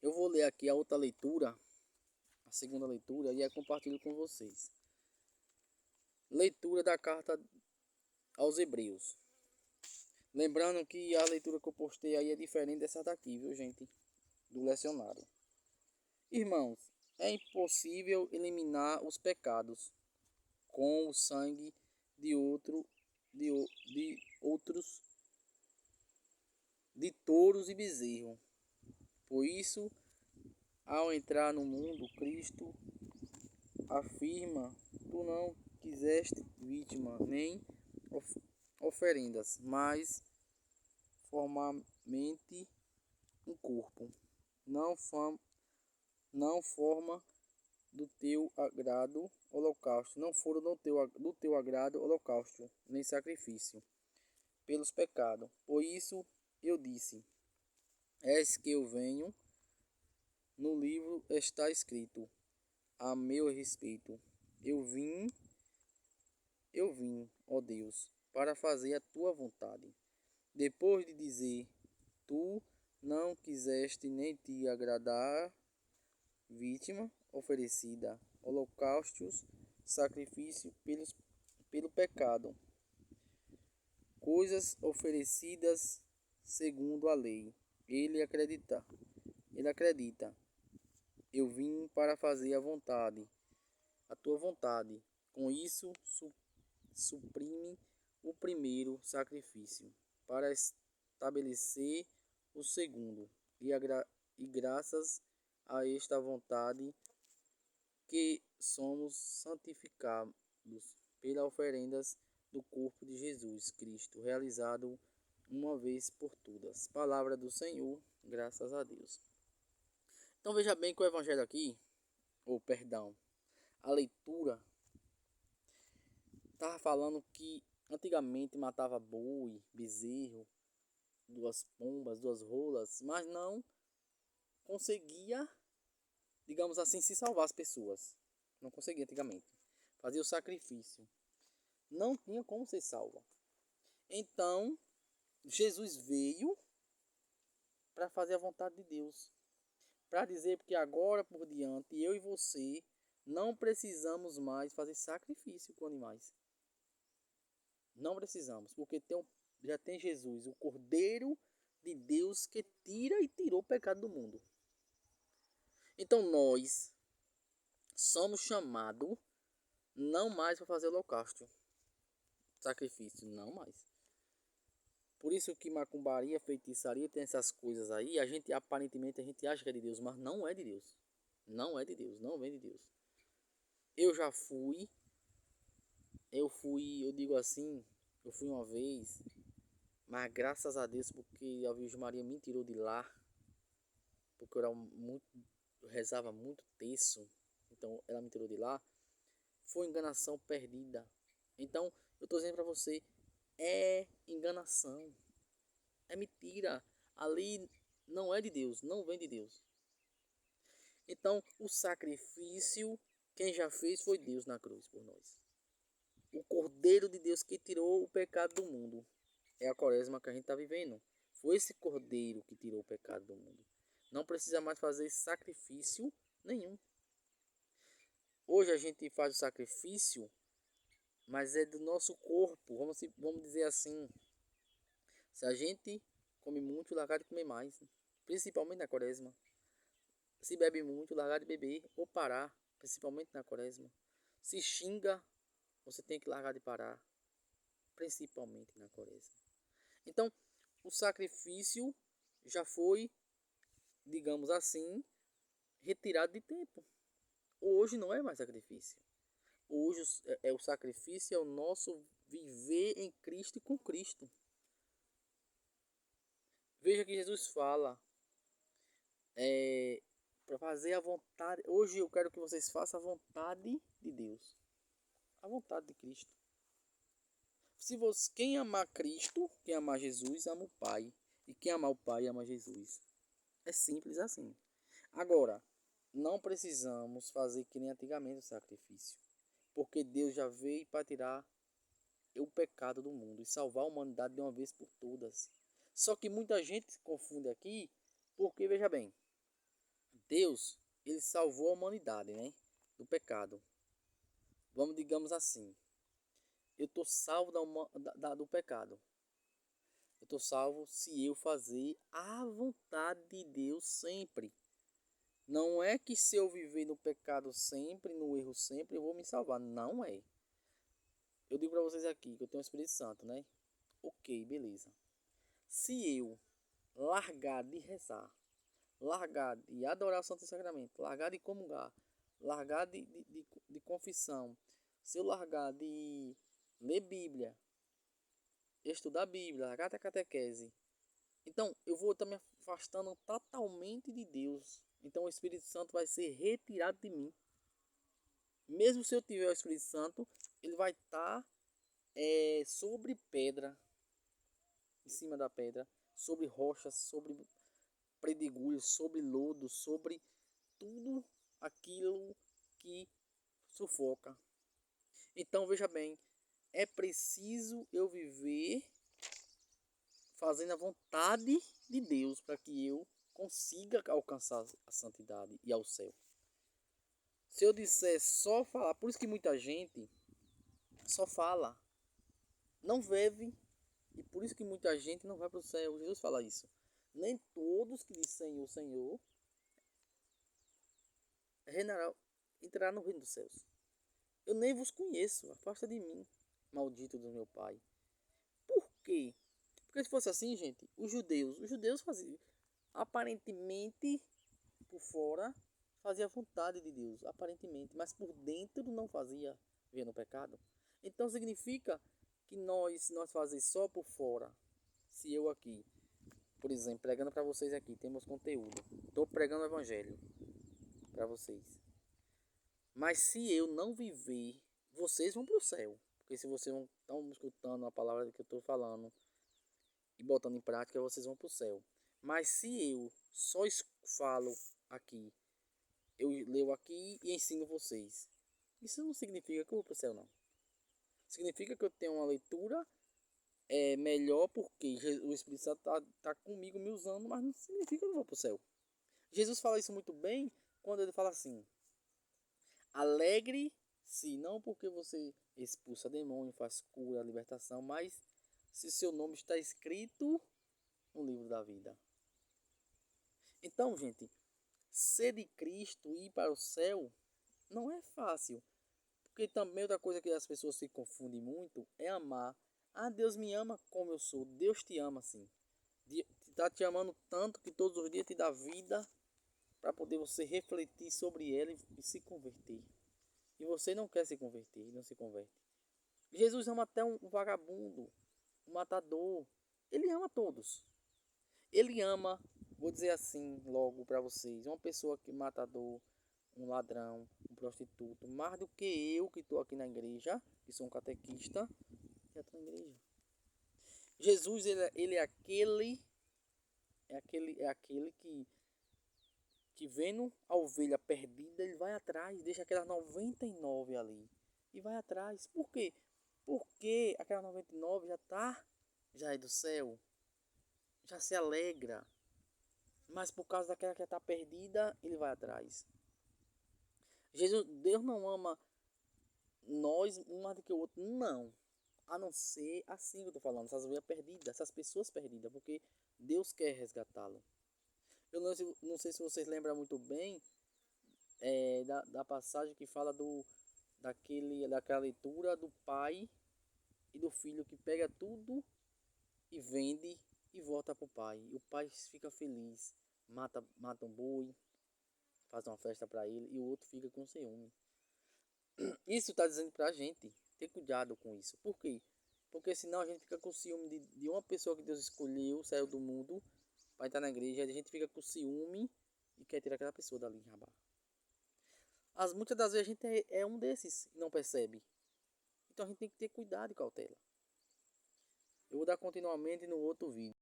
Eu vou ler aqui a outra leitura, a segunda leitura, e compartilho com vocês. Leitura da carta aos Hebreus. Lembrando que a leitura que eu postei aí é diferente dessa daqui, viu, gente? Do lecionário. Irmãos, é impossível eliminar os pecados com o sangue de outros, de touros e bezerros. Por isso, ao entrar no mundo, Cristo afirma: tu não quiseste vítima nem oferendas, mas formalmente um corpo. Não forma do teu agrado holocausto, não foram do teu agrado holocausto, nem sacrifício pelos pecados. Por isso eu disse: eis que eu venho, no livro está escrito a meu respeito. Eu vim, ó Deus, para fazer a tua vontade. Depois de dizer, tu não quiseste nem te agradar, vítima oferecida, holocaustos, sacrifício pelo pecado, coisas oferecidas segundo a lei. Ele acredita, eu vim para fazer a tua vontade. Com isso, suprime o primeiro sacrifício, para estabelecer o segundo, e graças a esta vontade que somos santificados pelas oferendas do corpo de Jesus Cristo, realizado uma vez por todas. Palavra do Senhor, graças a Deus. Então veja bem que o evangelho aqui, ou perdão, a leitura estava falando que antigamente matava boi, bezerro, duas pombas, duas rolas, mas não conseguia, digamos assim, se salvar as pessoas. Não conseguia antigamente. Fazia o sacrifício. Não tinha como ser salvo. Então, Jesus veio para fazer a vontade de Deus. Para dizer que agora por diante, eu e você não precisamos mais fazer sacrifício com animais. Não precisamos, porque já tem Jesus, o Cordeiro de Deus que tira e tirou o pecado do mundo. Então nós somos chamados não mais para fazer holocausto, sacrifício, não mais. Por isso que macumbaria, feitiçaria, tem essas coisas aí, aparentemente a gente acha que é de Deus, mas não é de Deus. Não é de Deus, não vem de Deus. Eu já fui, eu digo assim, eu fui uma vez, mas graças a Deus porque a Virgem Maria me tirou de lá, porque eu rezava muito terço, então ela me tirou de lá. Foi enganação perdida. Então, eu estou dizendo para você, é enganação, é mentira. Ali não é de Deus, não vem de Deus. Então, o sacrifício, quem já fez foi Deus na cruz por nós. O Cordeiro de Deus que tirou o pecado do mundo. É a quaresma que a gente está vivendo. Foi esse Cordeiro que tirou o pecado do mundo. Não precisa mais fazer sacrifício nenhum. Hoje a gente faz o sacrifício, mas é do nosso corpo. Vamos dizer assim. Se a gente come muito, largar de comer mais. Principalmente na quaresma. Se bebe muito, largar de beber ou parar. Principalmente na quaresma. Se xinga, você tem que largar de parar. Principalmente na quaresma. Então, o sacrifício já foi, digamos assim, retirado de tempo. Hoje não é mais sacrifício. Hoje o sacrifício é o nosso viver em Cristo e com Cristo. Veja que Jesus fala para fazer a vontade. Hoje eu quero que vocês façam a vontade de Deus, a vontade de Cristo. Quem amar Cristo, quem amar Jesus, ama o Pai. E quem amar o Pai, ama Jesus. É simples assim. Agora, não precisamos fazer que nem antigamente o sacrifício. Porque Deus já veio para tirar o pecado do mundo e salvar a humanidade de uma vez por todas. Só que muita gente confunde aqui, porque veja bem, Deus, ele salvou a humanidade, né? Do pecado. Vamos, digamos assim. Eu estou salvo do pecado. Eu estou salvo se eu fazer a vontade de Deus sempre. Não é que se eu viver no pecado sempre, no erro sempre, eu vou me salvar. Não é. Eu digo para vocês aqui que eu tenho o Espírito Santo, né? Ok, beleza. Se eu largar de rezar, largar de adorar o Santo Sacramento, largar de comungar, largar de confissão, se eu largar de ler Bíblia, estudar Bíblia, largar da catequese, então eu vou estar me afastando totalmente de Deus. Então o Espírito Santo vai ser retirado de mim. Mesmo se eu tiver o Espírito Santo, ele vai estar sobre pedra, em cima da pedra, sobre rochas, sobre predegulhos, sobre lodo, sobre tudo aquilo que sufoca. Então veja bem, é preciso eu viver fazendo a vontade de Deus para que eu consiga alcançar a santidade e ao céu. Se eu disser só falar, por isso que muita gente só fala, não vive, e por isso que muita gente não vai para o céu. Jesus fala isso. Nem todos que dizem Senhor, Senhor, entrará no reino dos céus. Eu nem vos conheço, afasta de mim, maldito do meu Pai. Por quê? Porque se fosse assim, gente, os judeus faziam, aparentemente, por fora, fazia a vontade de Deus, aparentemente, mas por dentro não fazia, vendo o pecado. Então significa que nós fazemos só por fora. Se eu aqui, por exemplo, pregando para vocês aqui, temos conteúdo, estou pregando o evangelho para vocês. Mas se eu não viver, vocês vão para o céu. Porque se vocês não estão escutando a palavra que eu estou falando e botando em prática, vocês vão para o céu. Mas se eu só falo aqui, eu leio aqui e ensino vocês, isso não significa que eu vou para o céu, não. Significa que eu tenho uma leitura melhor, porque o Espírito Santo tá comigo me usando, mas não significa que eu não vou para o céu. Jesus fala isso muito bem quando ele fala assim: alegre-se, não porque você expulsa demônio, faz cura, libertação, mas se seu nome está escrito no livro da vida. Então, gente, ser de Cristo e ir para o céu não é fácil. Porque também outra coisa que as pessoas se confundem muito é amar. Ah, Deus me ama como eu sou. Deus te ama assim. Está te amando tanto que todos os dias te dá vida para poder você refletir sobre ela e se converter. E você não quer se converter, não se converte. Jesus ama até um vagabundo, um matador. Ele ama todos. Ele ama, vou dizer assim logo para vocês, uma pessoa que matador, um ladrão, um prostituto, mais do que eu que estou aqui na igreja, que sou um catequista, que estou na igreja. Jesus, ele é aquele que vendo a ovelha perdida, ele vai atrás, deixa aquelas 99 ali e vai atrás. Por quê? Porque aquela 99 já é do céu, já se alegra, mas por causa daquela que está perdida, ele vai atrás. Deus não ama nós um mais do que o outro, não. A não ser assim que eu tô falando, essas ovelhas perdidas, essas pessoas perdidas, porque Deus quer resgatá-lo. Eu não sei se vocês lembram muito bem da passagem que fala daquela leitura do pai e do filho que pega tudo e vende e volta para o pai. E o pai fica feliz, mata um boi, faz uma festa para ele e o outro fica com ciúme. Isso está dizendo para a gente ter cuidado com isso. Por quê? Porque senão a gente fica com ciúme de uma pessoa que Deus escolheu, saiu do mundo para entrar na igreja, e a gente fica com ciúme e quer tirar aquela pessoa dali, rapaz. Muitas das vezes a gente é um desses e não percebe. Então a gente tem que ter cuidado e cautela. Eu vou dar continuamente no outro vídeo.